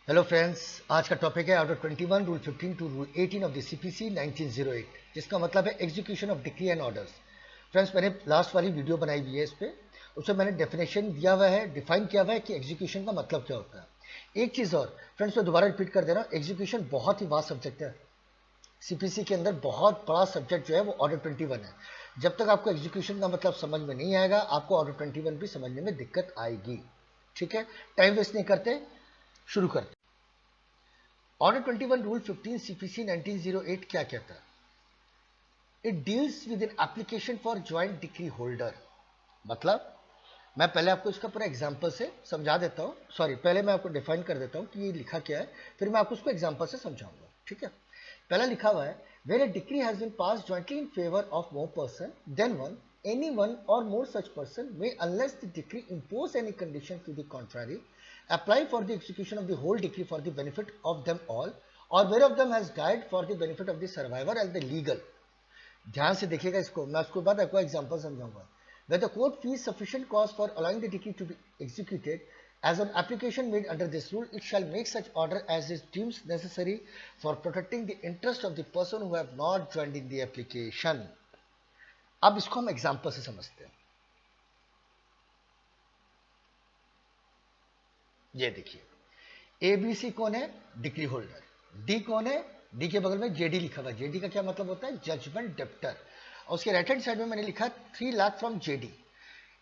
Hello friends, आज का topic है out 21 rule 15 to rule 18 of the CPC 1908, जिसका मतलब है execution of decree and orders. Friends, मैंने लास्ट वाली वीडियो बनाई हुई है इस पे, उसमें मैंने डेफिनेशन दिया हुआ है, डिफाइन किया हुआ है कि एग्जीक्यूशन का मतलब क्या होता है। एक चीज और फ्रेंड्स, मैं दोबारा रिपीट कर दे रहा हूँ, एग्जीक्यूशन बहुत ही वास्ट सब्जेक्ट है। सीपीसी के अंदर बहुत बड़ा सब्जेक्ट जो है वो ऑर्डर 21 है। जब तक आपको एग्जीक्यूशन का मतलब समझ में नहीं आएगा, आपको ऑर्डर 21 भी समझने में दिक्कत आएगी। ठीक है, टाइम वेस्ट नहीं करते, शुरू करते। ऑर्डर 21 रूल 15 सीपीसी 1908 क्या कहता है? It deals with an application for joint decree holder. मतलब मैं पहले आपको इसका पूरा एग्जांपल से समझा देता हूं। सॉरी, पहले मैं आपको डिफाइन कर देता हूं कि ये लिखा क्या है, फिर मैं आपको उसको एग्जांपल से समझाऊंगा। ठीक है, पहला लिखा हुआ है, where a decree has been pass jointly in favour of more person than one, any one or more such person may, unless the decree impose any condition to the contrary, apply for the execution of the whole decree for the benefit of them all, or where of them has died for the benefit of the survivor and the legal. ध्यान से देखिएगा इसको, मैं उसके बाद आपको example समझाऊंगा। Where the court feels sufficient cause for allowing the decree to be executed as an application made under this rule, it shall make such order as is deemed necessary for protecting the interest of the person who have not joined in the application. अब इसको हम example से समझते हैं। ये देखिए, ABC कौन है? Decree holder. डी कौन है? डी के बगल में जेडी लिखा हुआ है। जेडी का क्या मतलब होता है? Judgement debtor. और उसके राइट हैंड साइड में मैंने लिखा 3 लाख फ्रॉम जेडी,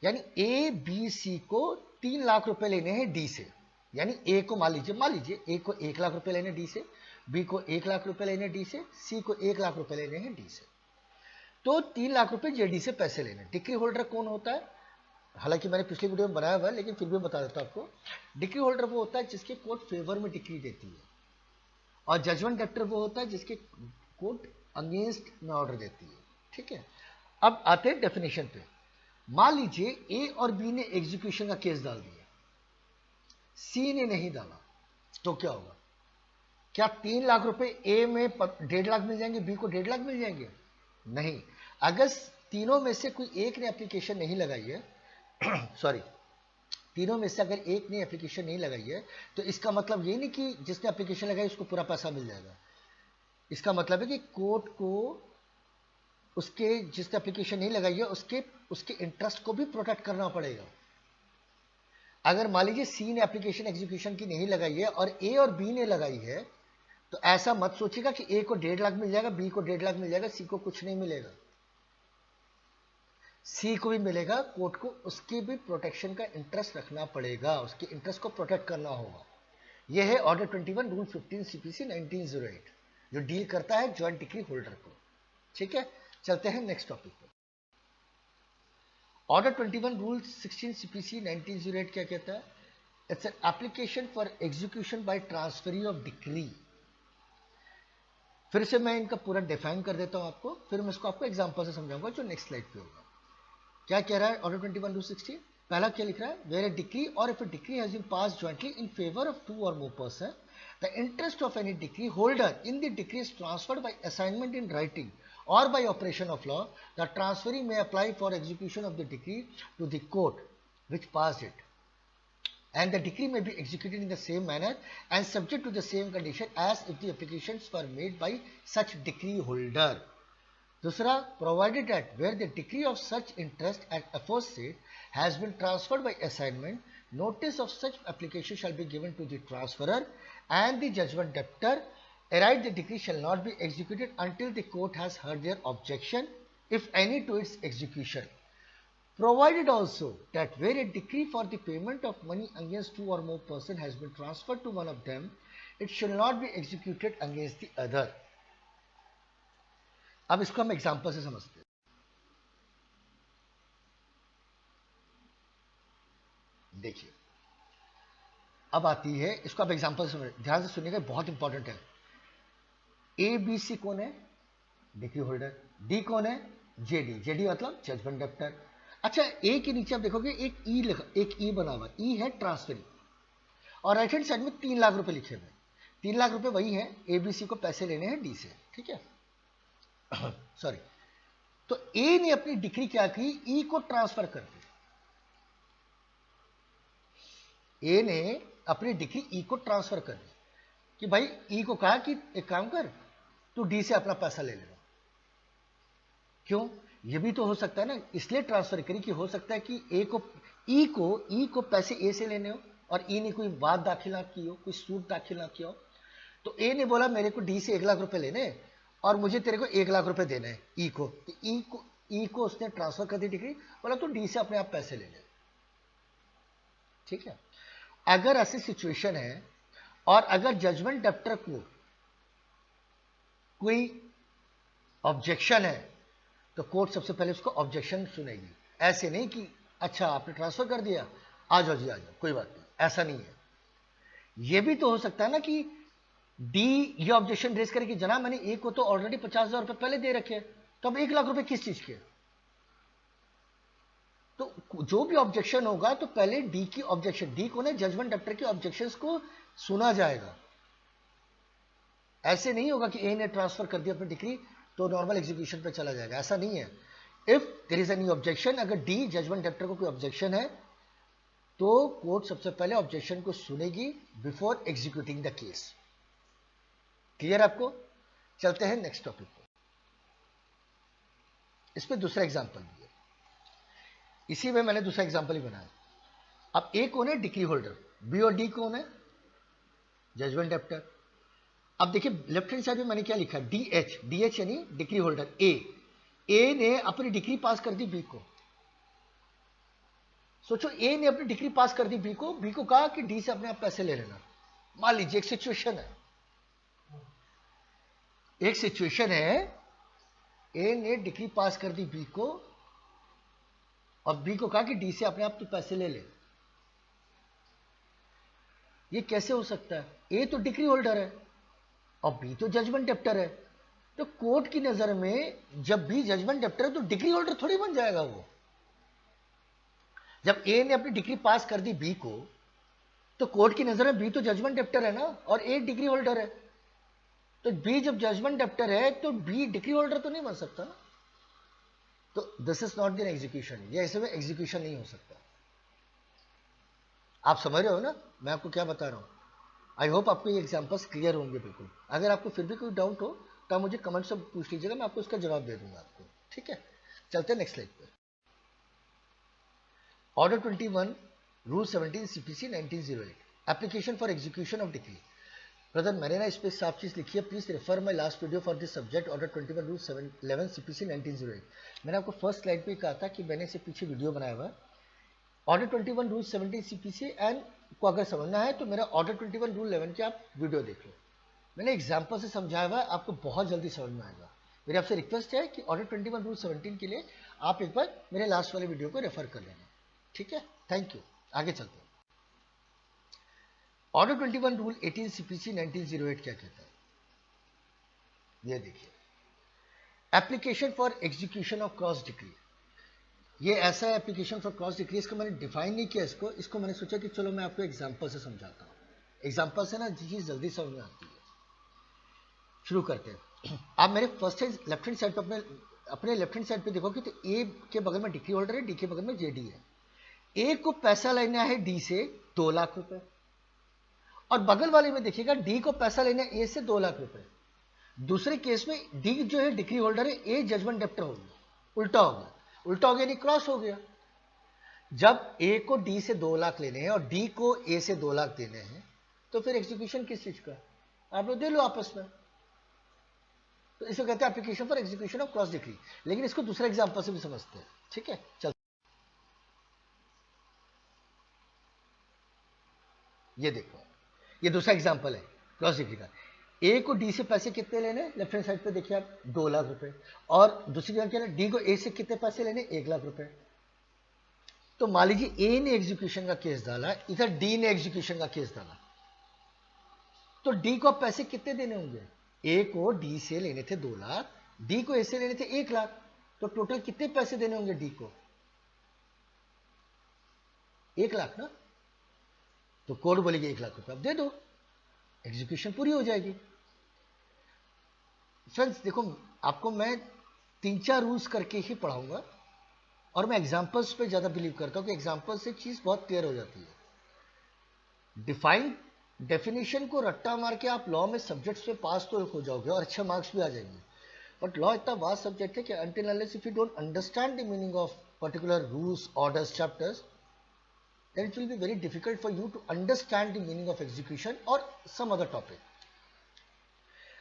यानी ए बी सी को 3 लाख रुपए लेने हैं डी से। यानी ए को मान लीजिए ए को 1 लाख रुपए लेने डी से, बी को 1 लाख रुपए लेने डी से, सी को 1 लाख रुपए लेने हैं डी से। तो 3 लाख रुपए जेडी से पैसे लेने। डिक्री होल्डर कौन होता है? हालांकि मैंने पिछली वीडियो में बनाया हुआ है, लेकिन फिर भी बता देता हूं आपको। डिक्री होल्डर वो होता है जिसके कोर्ट फेवर में डिक्री देती है, और जजमेंट डेप्टर वो होता है जिसके कोर्ट अगेंस्ट में ऑर्डर देती है। ठीक है, अब आते हैं डेफिनेशन पे। मान लीजिए ए और बी ने एग्जीक्यूशन का केस डाल दिया, सी ने नहीं डाला, तो क्या होगा? क्या 3 लाख रुपए ए में 1.5 लाख मिल जाएंगे, बी को 1.5 लाख मिल जाएंगे? नहीं। अगर तीनों में से कोई एक ने एप्लीकेशन नहीं लगाई है सॉरी, तीनों में से अगर एक ने एप्लीकेशन नहीं लगाई है, तो इसका मतलब ये नहीं कि जिसने एप्लीकेशन लगाई उसको पूरा पैसा मिल जाएगा। इसका मतलब है कि कोर्ट को उसके जिसने एप्लीकेशन नहीं लगाई है उसके उसके इंटरेस्ट को भी प्रोटेक्ट करना पड़ेगा। अगर मान लीजिए सी ने एप्लीकेशन एग्जीक्यूशन की नहीं लगाई है और ए और बी ने लगाई है, तो ऐसा मत सोचिएगा कि ए को 1.5 लाख मिल जाएगा, बी को 1.5 लाख मिल जाएगा, सी को कुछ नहीं मिलेगा। सी को भी मिलेगा, कोर्ट को उसकी भी प्रोटेक्शन का इंटरेस्ट रखना पड़ेगा, उसके इंटरेस्ट को प्रोटेक्ट करना होगा। यह है ऑर्डर 21 रूल 15 सीपीसी 1908, जो डील करता है ज्वाइंट डिक्री होल्डर को। ठीक है, चलते हैं नेक्स्ट टॉपिक पर। ऑर्डर 21 रूल 16 सीपीसी 1908 क्या कहता है? It's an application for execution bye transferee of decree. फिर से मैं इनका पूरा डिफाइन कर देता हूं आपको, फिर मैं इसको आपको एग्जांपल से समझाऊंगा जो नेक्स्ट स्लाइड पे होगा। क्या कह रहा है ऑर्डर 21 रूल 16? पहला क्या लिख रहा है? Where a decree or if a decree has been pass jointly in favour of 2 or more person, the interest of any decree holder in the decree is transferred by assignment in writing or by operation of law, the transferee may apply for execution of the decree to the court which passed it, and the decree may be executed in the same manner and subject to the same condition as if the applications were made by such decree holder. दूसरा, provided that where the decree of such interest and aforesaid has been transferred by assignment, notice of such application shall be given to the transferor, and the judgment debtor aright the decree shall not be executed until the court has heard their objection, if any, to its execution. Provided also that where a decree for the payment of money against 2 or more person has been transferred to one of them, it shall not be executed against the other. अब इसको हम example से समझते हैं। देखिए, अब आती है, इसको आप एग्जांपल से समझ, ध्यान से सुनिएगा, बहुत इंपॉर्टेंट है। ए बी सी कौन है? Decree holder. डी कौन है? जेडी। जेडी मतलब जजमेंट डेप्टर। अच्छा, ए के नीचे आप देखोगे एक ई लिखा, एक ई बना हुआ, ई है ट्रांसफरी, और राइट हैंड साइड में 3 लाख रुपए लिखे हुए। 3 लाख रुपए वही है, एबीसी को पैसे लेने हैं डी से। ठीक है सॉरी, तो ए ने अपनी डिक्री क्या की? ई को ट्रांसफर कर दी। ए ने अपनी डिग्री ई को ट्रांसफर कर दी कि भाई ई को कहा कि एक काम कर, तू डी से अपना पैसा ले लेना। क्यों? ये भी तो हो सकता है ना, इसलिए ट्रांसफर करी कि हो सकता है कि ई को पैसे ए से लेने हो और ई ने कोई बात दाखिल ना की हो, कोई सूट दाखिल ना किया हो, तो ए ने बोला मेरे को डी से 1 लाख रुपए लेने और मुझे तेरे को 1 लाख रुपए देना है ई को, तो ई को उसने ट्रांसफर कर दी डिग्री, बोला तो डी से अपने आप पैसे ले ले। ठीक है, अगर ऐसी सिचुएशन है और अगर जजमेंट डेप्टर को कोई ऑब्जेक्शन है तो कोर्ट सबसे पहले उसको ऑब्जेक्शन सुनेगी। ऐसे नहीं कि अच्छा आपने ट्रांसफर कर दिया, आ जाओ जी आ जाओ, कोई बात नहीं, ऐसा नहीं है। यह भी तो हो सकता है ना कि डी ये ऑब्जेक्शन रेज करे कि जनाब मैंने ए को तो ऑलरेडी 50,000 रुपए पहले दे रखे हैं, तो अब 1 लाख रुपए किस चीज के? तो जो भी ऑब्जेक्शन होगा तो पहले डी की ऑब्जेक्शन, डी को ना जजमेंट डेप्टर के ऑब्जेक्शंस को सुना जाएगा। ऐसे नहीं होगा कि ए ने ट्रांसफर कर दिया अपनी डिग्री तो नॉर्मल एग्जीक्यूशन पे चला जाएगा, ऐसा नहीं है। If there is any objection, अगर डी जजमेंट डेप्टर को कोई ऑब्जेक्शन है तो कोर्ट सबसे पहले ऑब्जेक्शन को सुनेगी before executing the case. Clear आपको? चलते हैं नेक्स्ट टॉपिक पे। इस पे दूसरा एग्जांपल भी है, इसी में मैंने दूसरा एग्जांपल ही बनाया। अब ए कौन है? Degree holder. बी और डी कौन है? Judgement debtor. अब देखिए लेफ्ट हैंड साइड में मैंने क्या लिखा, डी एच यानी डिग्री होल्डर ए ने अपनी डिग्री पास कर दी बी को। सोचो ए ने अपनी डिग्री पास कर दी बी को कहा कि डी से अपने आप पैसे ले लेना। मान लीजिए एक सिचुएशन है, ए ने डिग्री पास कर दी बी को और बी को कहा कि डी से अपने आप तू पैसे ले ले। ये कैसे हो सकता है? ए तो डिग्री होल्डर है और बी तो जजमेंट डेप्टर है, तो कोर्ट की नजर में जब बी जजमेंट डेप्टर है तो डिग्री होल्डर थोड़ी बन जाएगा वो। जब ए ने अपनी डिग्री पास कर दी बी को तो कोर्ट की नजर में बी तो जजमेंट डेप्टर है ना और ए डिग्री होल्डर है, तो बी जब जजमेंट डेप्टर है तो बी डिग्री होल्डर तो नहीं बन सकता ना। तो this is not an execution, ये ऐसे में एग्जीक्यूशन नहीं हो सकता। आप समझ रहे हो ना मैं आपको क्या बता रहा हूं? आई होप आपको ये एग्जांपल्स क्लियर होंगे बिल्कुल। अगर आपको फिर भी कोई डाउट हो तो आप मुझे कमेंट से पूछ लीजिएगा, मैं आपको उसका जवाब दे दूंगा आपको। ठीक है, चलते हैं नेक्स्ट स्लाइड पे। Order 21 rule 17 CPC 1908 application for execution of degree. Brother मैंने ना इस पे साफ चीज लिखी है, please refer my last video for this subject order 21 rule 11 CPC 1908। मैंने आपको फर्स्ट स्लाइड पे कहा था कि मैंने इसे पीछे वीडियो बनाया हुआ है। ऑर्डर 21 रूल 17 सीपीसी एंड को अगर समझना है तो मेरा ऑर्डर 21 रूल 11 की आप वीडियो देख लो। मैंने एग्जांपल से समझाया हुआ है, आपको बहुत जल्दी समझ में आएगा। मेरी आपसे रिक्वेस्ट है कि ऑर्डर 21 रूल 17 के लिए आप एक बार मेरे लास्ट वाले वीडियो को रेफर कर लेना। ठीक है, थैंक यू। आगे चलते हैं। ऑर्डर 21 रूल 18 सीपीसी 1908 क्या कहता है? ये देखिए, application for execution of cross degree. ये ऐसा है एप्लीकेशन फॉर क्रॉस डिग्री, इसको मैंने डिफाइन नहीं किया, इसको मैंने सोचा कि चलो मैं आपको एग्जांपल से समझाता हूँ। एग्जांपल से ना चीज जल्दी समझ में आती है। शुरू करते हैं। आप मेरे first hand left hand side पे अपने लेफ्ट हैंड साइड पे देखोगे तो ए के बगल में डिग्री होल्डर है, डी के बगल में जेडी है। ए को पैसा लेना है डी से 2 लाख रुपए और बगल वाले में देखिएगा डी को पैसा लेना है ए से 2 लाख रुपए। दूसरे केस में डी जो है डिग्री होल्डर है, ए जजमेंट डेप्टर हो गया, उल्टा हो गया यानी क्रॉस हो गया। जब ए को डी से 2 लाख लेने हैं और डी को ए से 2 लाख देने हैं तो फिर एग्जीक्यूशन किस चीज का? आप लोग दे लो आपस में, तो इसको कहते हैं application for execution of cross degree. लेकिन इसको दूसरे एग्जांपल से भी समझते हैं। ठीक है, चल ये देखो, ये दूसरा एग्जांपल है क्रॉस डिग्री का। ए को डी से पैसे कितने लेने? लेफ्ट हैंड साइड पे देखिए आप 2 लाख रुपए, और दूसरी जगह क्या है, डी को ए से कितने पैसे लेने? 1 लाख रुपए। तो मान लीजिए ए ने एग्जीक्यूशन का केस डाला, इधर डी ने एग्जीक्यूशन का केस डाला, तो डी को अब पैसे कितने देने होंगे? ए को डी से लेने थे 2 लाख, डी को ए से लेने थे 1 लाख, तो टोटल कितने पैसे देने होंगे डी को? 1 लाख ना। तो कोर्ट बोलेगी 1 लाख रुपए अब दे दो, एग्जीक्यूशन पूरी हो जाएगी। फ्रेंड्स देखो, आपको मैं 3-4 रूल्स करके ही पढ़ाऊंगा और मैं एग्जांपल्स पे ज्यादा बिलीव करता हूं कि एग्जांपल से चीज बहुत क्लियर हो जाती है। डिफाइंड डेफिनेशन को रट्टा मार के आप लॉ में सब्जेक्ट्स पे पास तो हो जाओगे और अच्छे मार्क्स भी आ जाएंगे, बट लॉ इतना वास्ट सब्जेक्ट है कि until unless if you don't understand the meaning of particular rules, orders, chapters, then it will be very difficult for you to understand the meaning of execution or some other topic.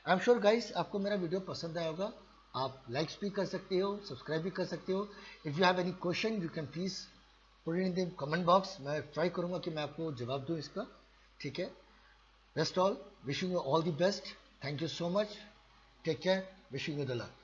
I am sure guys आपको मेरा video पसंद आया होगा. आप likes भी कर सकते हो, सब्सक्राइब भी कर सकते हो. If you have any question you can please put in the comment box. मैं ट्राई करूंगा कि मैं आपको जवाब दूं इसका. ठीक है. Best all, wishing you all the best. Thank you so much. Take care. Wishing you the luck.